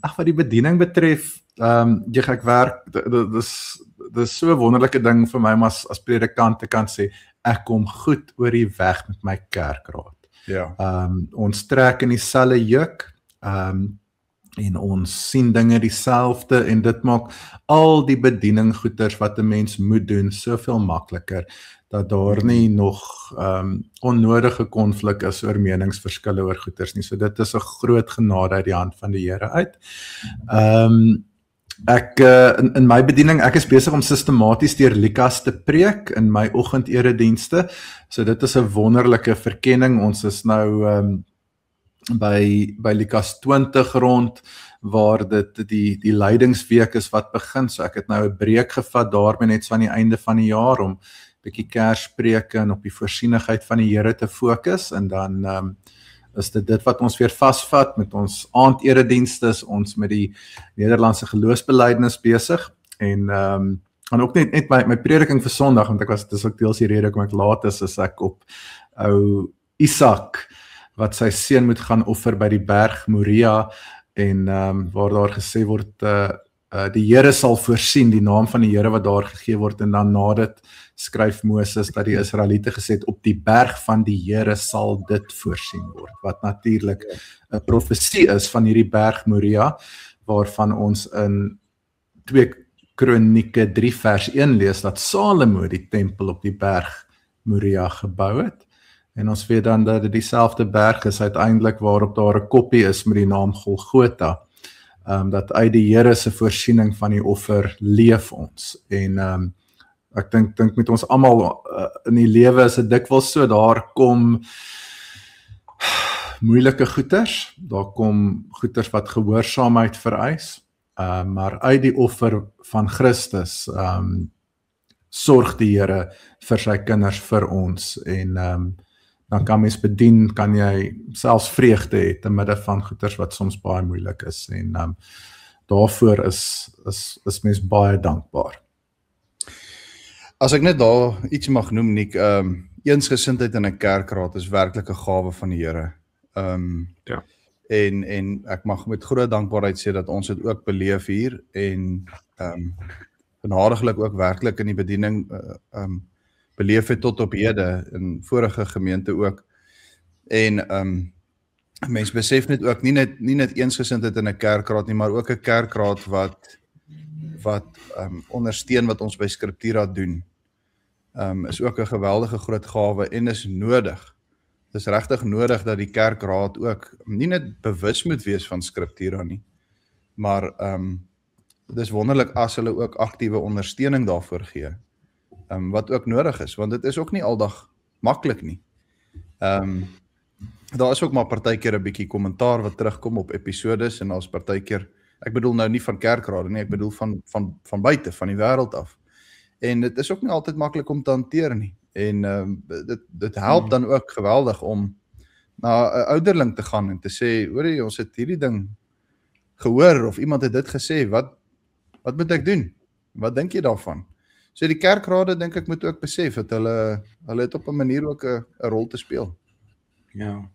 wat die bediening betref, ek werk, dis so 'n wonderlike ding vir my as predikant te kan sê, ek kom goed oor die weg met my kerkraad. Ja. Ons trek in dieselfde juk, en ons sien dinge dieselfde en dit maak al die bedieningsgoeders wat 'n mens moet doen soveel makliker, dat daar nie nog onnodige konflik is oor meningsverskille oor goeders nie. So dit is 'n groot genade uit die hand van die Here uit. Ek in my bediening, ek is besig om sistematies deur Lukas te preek in my oggenderedienste. So dit is 'n wonderlike verkenning. Ons is nou by Lukas 20 rond, waar dit die leidingsweek is wat begin. So ek het nou 'n breek gevat daarmee net so aan die einde van die jaar om bietjie Kerspreke en op die voorsienigheid van die Here te fokus, en dan is dit wat ons weer vasvat met ons aandededienste, ons met die Nederlandse geloofsbelijdenis besig, en ook net my prediking vir Sondag, want dis ook deels die rede hoekom ek laat is ek op ou Isak, wat sy seun moet gaan offer by die berg Moria, en waar daar gesê word, die Here sal voorsien, die naam van die Here wat daar gegee word, en dan na dit skryf Moses dat die Israeliete gesê het, op die berg van die Here sal dit voorsien word, wat natuurlik 'n profesie is van hierdie berg Moria, waarvan ons in 2 Kronieke 3 vers 1 lees, dat Salomo die tempel op die berg Moria gebou het, en ons weet dan dat dit dieselfde berg is uiteindelik waarop daar 'n koppie is met die naam Golgotha, dat uit die Here se voorsiening van die offer leef ons, en ek dink met ons almal in die lewe is dit dikwels so, daar kom moeilike goeters, daar kom goeters wat gehoorsaamheid vereis, maar uit die offer van Christus sorg die Here vir sy kinders vir ons, en dan kan mens bedien, kan jy selfs vreugde hê te midde van goeters wat soms baie moeilik is, en daarvoor is mens baie dankbaar. As ek net daar iets mag noem, Nick, eensgesindheid in 'n kerkraad is werklik 'n gawe van die Here. Ja. En ek mag met groot dankbaarheid sê dat ons dit ook beleef hier, en genadiglik ook werklik in die bediening beleef het tot op hede, in vorige gemeente ook. En mens besef net ook, nie net eensgesindheid in 'n kerkraad nie, maar ook 'n kerkraad wat ondersteun wat ons by Scriptura doen, is ook 'n geweldige groot gawe, en is nodig. Dit is regtig nodig dat die kerkraad ook nie net bewus moet wees van Scriptura nie, maar dit is wonderlik as hulle ook aktiewe ondersteuning daarvoor gee, wat ook nodig is, want dit is ook nie aldag maklik nie. Daar is ook maar partykeer 'n bietjie kommentaar wat terugkom op episodes, en daar's partykeer, ek bedoel nou nie van kerkrade nie, ek bedoel van buite, van die wêreld af. En dit is ook nie altyd maklik om te hanteer nie. En dit help dan ook geweldig om na 'n ouderling te gaan en te sê, hoorie, ons het hierdie ding gehoor, of iemand het dit gesê, wat moet ek doen? Wat dink jy daarvan? So die kerkrade, dink ek, moet ook besef dat hulle het op 'n manier ook 'n rol te speel. Ja.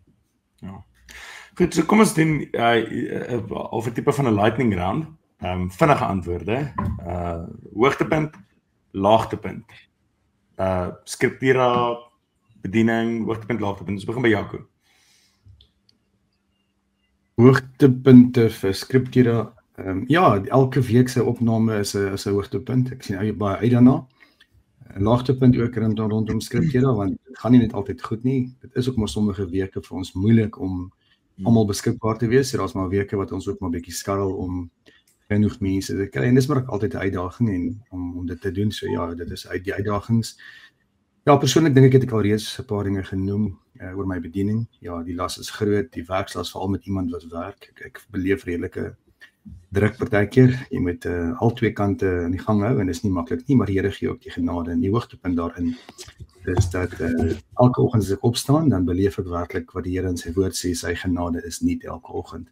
Goed, so kom ons doen of 'n tipe van 'n lightning round. Vinnige antwoorde. Hoogtepunt, laagtepunt. Scriptura, bediening, hoogtepunt, laagtepunt. Ons begin by Jaco. Hoogtepunte vir Scriptura. Ja, elke week se opname is 'n hoogtepunt. Ek sien baie uit daarna. 'n Laagtepunt ook rondom Scriptura, want dit gaan nie net altyd goed nie. Dit is ook maar sommige weke vir ons moeilik om almal beskikbaar te wees. So daar's maar weke wat ons ook maar bietjie skarrel om genoeg mense te kry. En dis maar ook altyd 'n uitdaging en om dit te doen. So ja, dit is uit die uitdagings. Ja, persoonlik dink ek het ek al reeds 'n paar dinge genoem oor my bediening. Ja, die las is groot, die werkslas veral met iemand wat werk. Ek beleef redelike druk partykeer. Jy moet al twee kante in die gang hou en dis nie maklik nie, maar die Here gee ook die genade en die hoogtepunt daarin. Dis dat elke oggend as ek opstaan, dan beleef ek werklik wat die Here in sy woord sê, sy genade is nie elke oggend.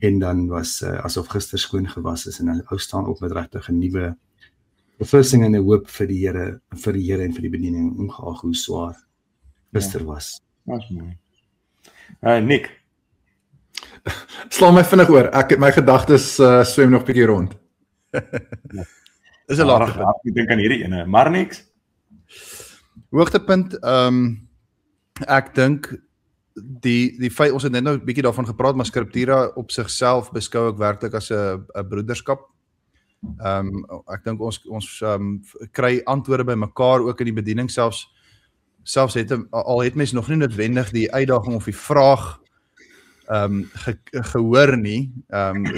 En dan was asof gister skoon gewas is en dan staan op met regtig 'n nuwe verfrissing en 'n hoop vir die Here en vir die bediening, ongeag hoe swaar gister was. Dis mooi. Nick. Slaan my vinnig oor. My gedagtes swem nog 'n bietjie rond. Dis 'n laagtepunt. Ek dink aan hierdie ene, maar niks. Hoogtepunt, ek dink die feit, ons het net nou 'n bietjie daarvan gepraat, maar Scriptura op sigself beskou ek werklik as 'n broederskap. Ek dink ons kry antwoorde by mekaar ook in die bediening, selfs het mens nog nie noodwendig die uitdaging of die vraag gehoor nie,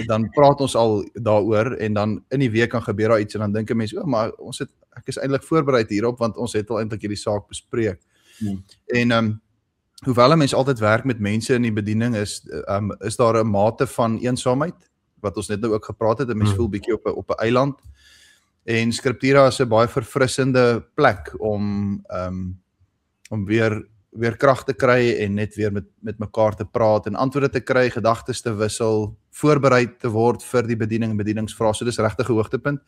dan praat ons al daaroor en dan in die week kan gebeur daar iets en dan dink 'n mens, maar ek is eintlik voorberei hierop want ons het al eintlik hierdie saak bespreek. En hoewel 'n mens altyd werk met mense in die bediening, is daar 'n mate van eensaamheid, wat ons net nou ook gepraat het, 'n mens voel bietjie op 'n eiland, en Scriptura is 'n baie verfrissende plek om weer krag te kry en net weer met mekaar te praat en antwoorde te kry, gedagtes te wissel, voorberei te word vir die bediening en bedieningsvrae. So dis regtig 'n hoogtepunt.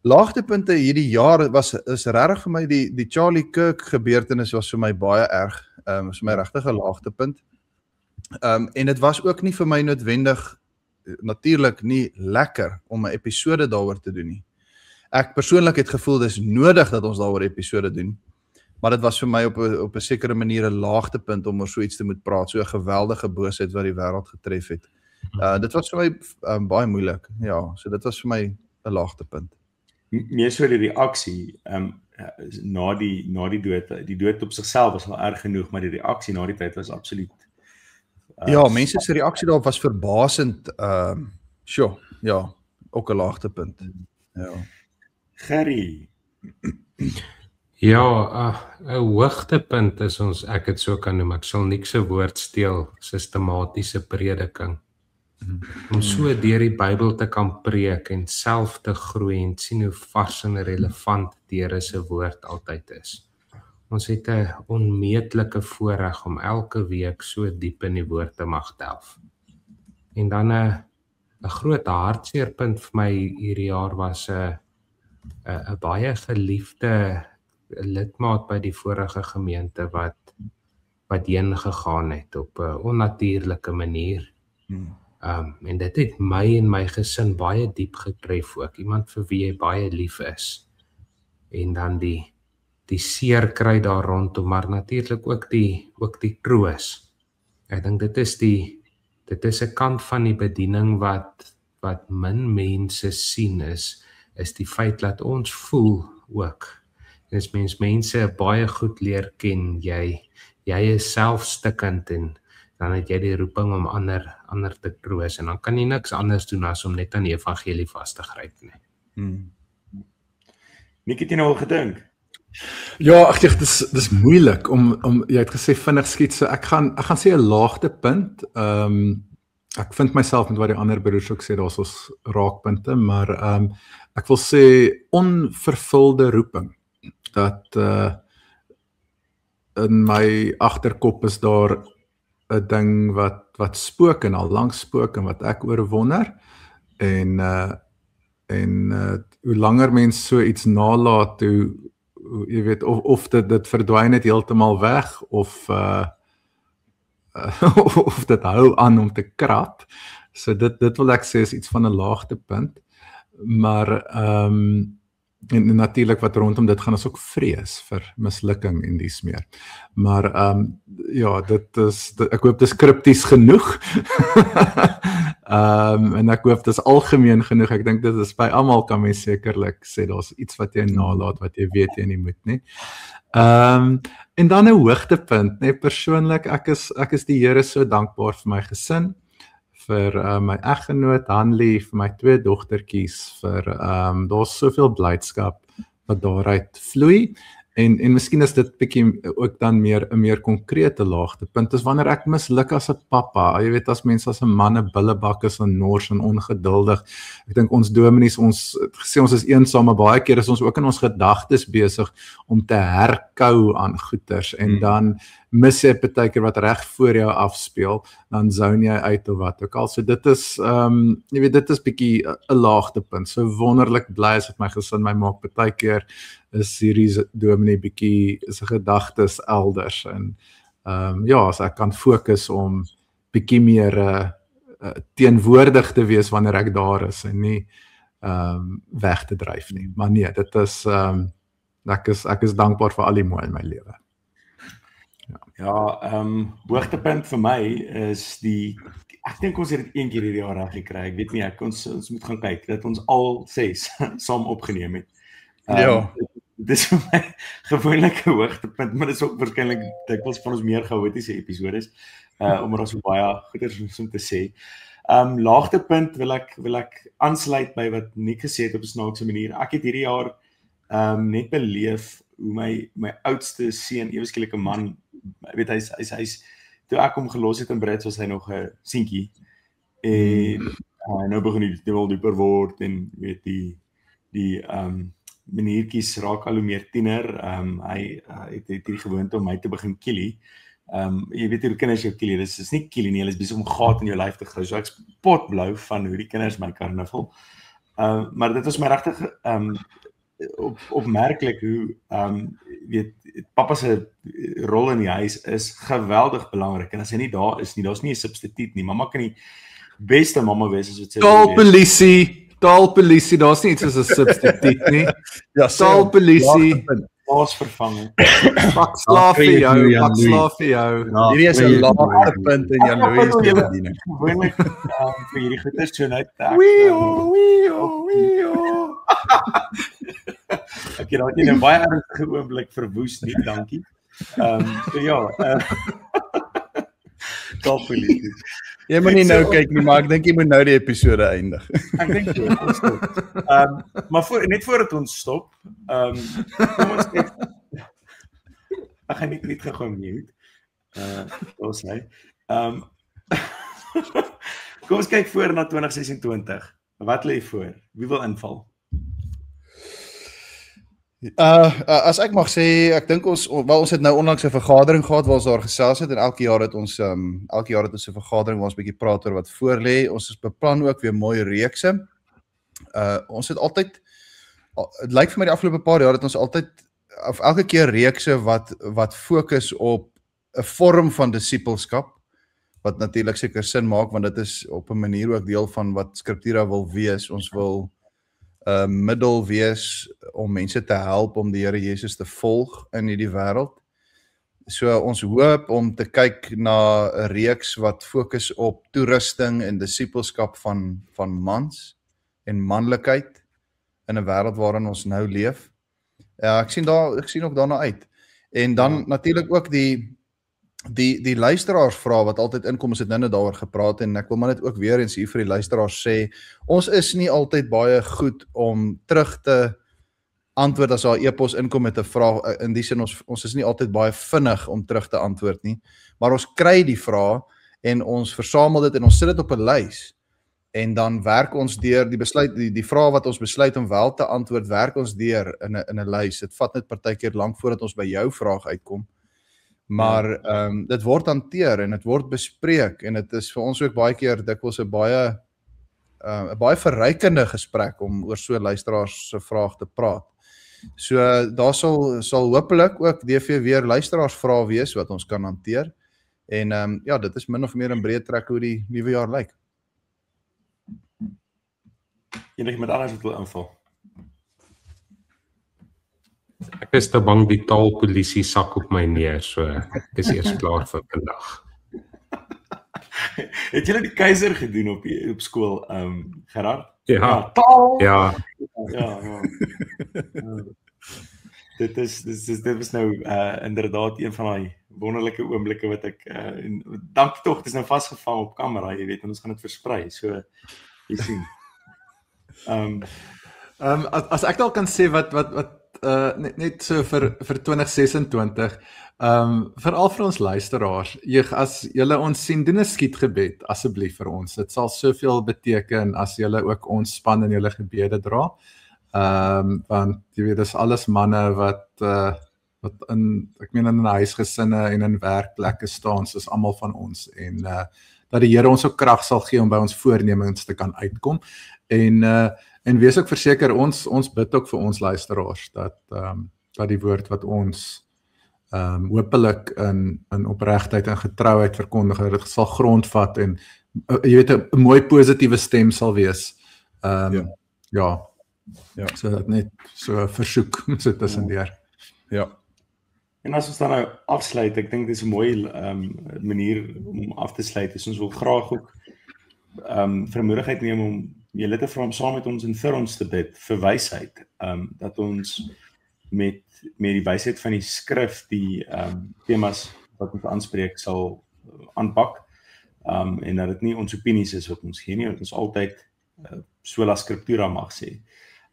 Laagtepunte hierdie jaar is regtig vir my die Charlie Kirk gebeurtenis was vir my baie erg. Was vir my regtig 'n laagtepunt. En dit was ook nie vir my noodwendig natuurlik nie lekker om 'n episode daaroor te doen nie. Ek persoonlik het gevoel dis nodig dat ons daaroor episode doen. Maar dit was vir my op 'n sekere manier 'n laagtepunt om oor so iets te moet praat, so 'n geweldige boosheid wat die wêreld getref het. Dit was vir my baie moeilik. Ja, so dit was vir my 'n laagtepunt. Meer so die reaksie na die dood. Die dood op sigself was al erg genoeg, maar die reaksie na die tyd was absoluut. Ja, mense se reaksie daarop was verbasend. Ja, ook 'n laagtepunt. Ja. Gerry. Ja, 'n hoogtepunt is ek het so kan noem, ek sal niks se woord steel, sistematiese prediking. Om so deur die Bybel te kan preek en self te groei en sien hoe vars en relevant die Here se woord altyd is. Ons het 'n onmeetlike voorreg om elke week so diep in die woord te mag delf. En dan 'n groot hartseerpunt vir my hierdie jaar was 'n baie geliefde lidmaat by die vorige gemeente wat heen gegaan het op 'n onnatuurlike manier. En dit het my en my gesin baie diep getref ook, iemand vir wie jy baie lief is. En dan die seer kry daar rondom, maar natuurlik ook die troos. Ek dink dit is 'n kant van die bediening wat min mense sien is die feit dat ons voel ook. En as mense baie goed leer ken, jy is selfstikkend en dan het jy die roeping om ander te troos en dan kan jy niks anders doen as om net aan die evangelie vas te gryp nie. Nik het jy nou al gedink? Ja, dis moeilik om jy het gesê vinnig skiet, so ek gaan sê 'n laagtepunt. Ek vind myself met wat die ander broers ook sê, daar's ons raakpunte, maar ek wil sê onvervulde roeping. Dat in my agterkop is daar 'n ding wat spook en al lank spook en wat ek oorwonder. En hoe langer mens so iets nalat, hoe jy weet of dit verdwyn het heeltemal weg of of dit hou aan om te krap. So dit wil ek sê is iets van 'n laagtepunt. Maar en natuurlik wat rondom dit gaan is ook vrees vir mislukking en dies meer. Maar ja, ek hoop dit is kripties genoeg. En ek hoop dit is algemeen genoeg. Ek dink dit is by almal kan mens sekerlik sê daar's iets wat jy nalat wat jy weet jy nie moet nie. En dan 'n hoogtepunt, nee, persoonlik ek is die Here so dankbaar vir my gesin, vir my eggenoot Hanlie, vir my 2 dogtertjies, vir daar's soveel blydskap wat daaruit vloei. En miskien is dit bietjie ook dan 'n meer konkrete laagtepunt is wanneer ek misluk as 'n pappa. Jy weet as mense as 'n man 'n billebak is en nors en ongeduldig. Ek dink ons dominees ons gesê ons is eensaam, maar baie keer is ons ook in ons gedagtes besig om te herkou aan goeters en dan mis jy partykeer wat reg voor jou afspeel, dan zone jy uit of wat ook al. So dit is jy weet dit is bietjie 'n laagtepunt. So wonderlik bly as dit my gesin my maak. Partykeer is hierdie dominee bietjie se gedagtes elders en ja, so ek kan fokus om bietjie meer teenwoordig te wees wanneer ek daar is en nie weg te dryf nie. Maar nee, dit is ek is dankbaar vir al die mooi in my lewe. Ja, hoogtepunt vir my is ek dink ons het dit een keer hierdie jaar reg gekry. Ek weet nie, ons moet gaan kyk dat ons al 6 saam opgeneem het. Ja. Dis vir my gewoonlik 'n hoogtepunt, maar dit is ook waarskynlik dikwels van ons meer chaotiese episodes, omdat ons so baie goeders is om te sê. Laagtepunt wil ek aansluit by wat Nik gesê het op 'n snaakse manier. Ek het hierdie jaar net beleef hoe my oudste seun, ewe skielik 'n man, weet hy's toe ek hom gelos het in Brits was hy nog 'n seentjie en nou begin hy wel dieper word en weet die maniertjies raak al hoe meer tiener. Hy het hierdie gewoonte om my te begin killie. Jy weet hoe kinders jou killie, dis is nie killie nie, hulle is besig om gat in jou lyf te grou. So ek's potblou van hoe die kinders my karnaval. Maar dit was my regtig opmerklik hoe weet pappa se rol in die huis is geweldig belangrik en as hy nie daar is nie, daar's nie 'n substituut nie. Mamma kan die beste mamma wees as wat sy taalpolisie, daar's nie iets soos 'n substituut nie. Ja, taalpolisie, plaasvervanging. Pak slaaf vir jou. Hierdie is 'n laagtepunt in Jan Louis se bediening. Gewoonlik vir hierdie goeie so net. Ek het daai 'n baie ernstige oomblik verwoes nie, dankie. So ja, taalpolisie. Jy moet nie nou kyk nie, maar ek dink jy moet nou die episode eindig. Ek dink so, ons stop. Maar net voordat ons stop, kom ons net ek gaan net gou mute. Ons hy. Kom ons kyk voor na 2026. Wat lê voor? Wie wil inval? As ek mag sê, ek dink ons het nou onlangs 'n vergadering gehad waar ons daar gesels het en elke jaar het ons 'n vergadering waar ons bietjie praat oor wat voor lê. Ons beplan ook weer mooi reekse. Ons het altyd dit lyk vir my die afgelope paar jaar dat ons altyd of elke keer reekse wat fokus op 'n vorm van disippelskap wat natuurlik seker sin maak want dit is op 'n manier ook deel van wat Scriptura wil wees. Ons wil middel wees om mense te help om die Here Jesus te volg in hierdie wêreld. So ons hoop om te kyk na 'n reeks wat fokus op toerusting en disippelskap van mans en manlikheid in 'n wêreld waarin ons nou leef. Ek sien ook daarna uit. En dan natuurlik ook die luisteraars vra wat altyd inkom, ons het nou net daaroor gepraat en ek wil maar net ook weer eens hier vir die luisteraars sê, ons is nie altyd baie goed om terug te antwoord as daar e-pos inkom met 'n vraag, in die sin ons is nie altyd baie vinnig om terug te antwoord nie, maar ons kry die vraag en ons versamel dit en ons sit dit op 'n lys en dan werk ons deur die vraag wat ons besluit om wel te antwoord, werk ons deur in 'n lys. Dit vat net partykeer lank voordat ons by jou vraag uitkom. Maar dit word hanteer en dit word bespreek en dit is vir ons ook baie keer dikwels 'n baie verrykende gesprek om oor so luisteraars se vraag te praat. So daar sal hopelik ook DV weer luisteraars vrae wees wat ons kan hanteer. En ja, dit is min of meer in breë trek hoe die nuwe jaar lyk. Enige met alles wat wil inval. Ek is te bang die taalpolisie sak op my neer, so ek is eers klaar vir vandag. Het julle die keiser gedoen op skool, Gerard? Ja. Taal. Ja. Dit was nou inderdaad een van daai wonderlike oomblikke wat ek dankie tog, dit is nou vasgevang op kamera, jy weet, en ons gaan dit versprei. So jy sien. As ek dalk kan sê wat net so vir 2026, veral vir ons luisteraars, as julle ons sien, doen 'n skietgebed asseblief vir ons. Dit sal soveel beteken as julle ook ons span in julle gebede dra. Want jy weet, dis alles manne wat in huisgesinne en in werkplekke staan, soos almal van ons, en dat die Here ons ook krag sal gee om by ons voornemens te kan uitkom, en wees ook verseker, ons bid ook vir ons luisteraars, dat die woord wat ons hopelik in opregtheid en getrouheid verkondig, dit sal grondvat en jy weet, 'n mooi positiewe stem sal wees. Ja. So dat net so versoek so tussendeur. Ja. En as ons dan nou afsluit, ek dink dis 'n mooi manier om af te sluit. Ons wil graag ook vermoedigheid neem om julle te vra om saam met ons en vir ons te bid vir wysheid, dat ons met die wysheid van die skrif die temas wat ons aanspreek sal aanpak, en dat dit nie ons opinies is wat ons gee nie, dat ons altyd sola scriptura mag sê,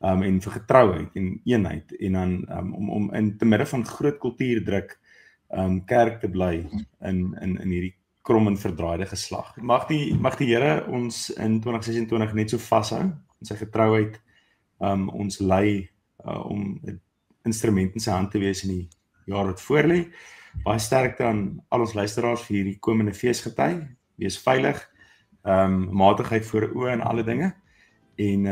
en vir getrouheid en eenheid, en dan om in te midde van groot kultuurdruk kerk te bly in hierdie krom en verdraaide geslag. Mag die Here ons in 2026 net so vashou in sy getrouheid, ons lei om 'n instrument in sy hand te wees in die jaar wat voorlê. Baie sterkte aan al ons luisteraars vir hierdie komende feesgety. Wees veilig, matigheid voor oë en alle dinge. En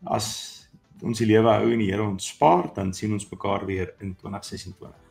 as ons die lewe hou en die Here ons spaar, dan sien ons mekaar weer in 2026.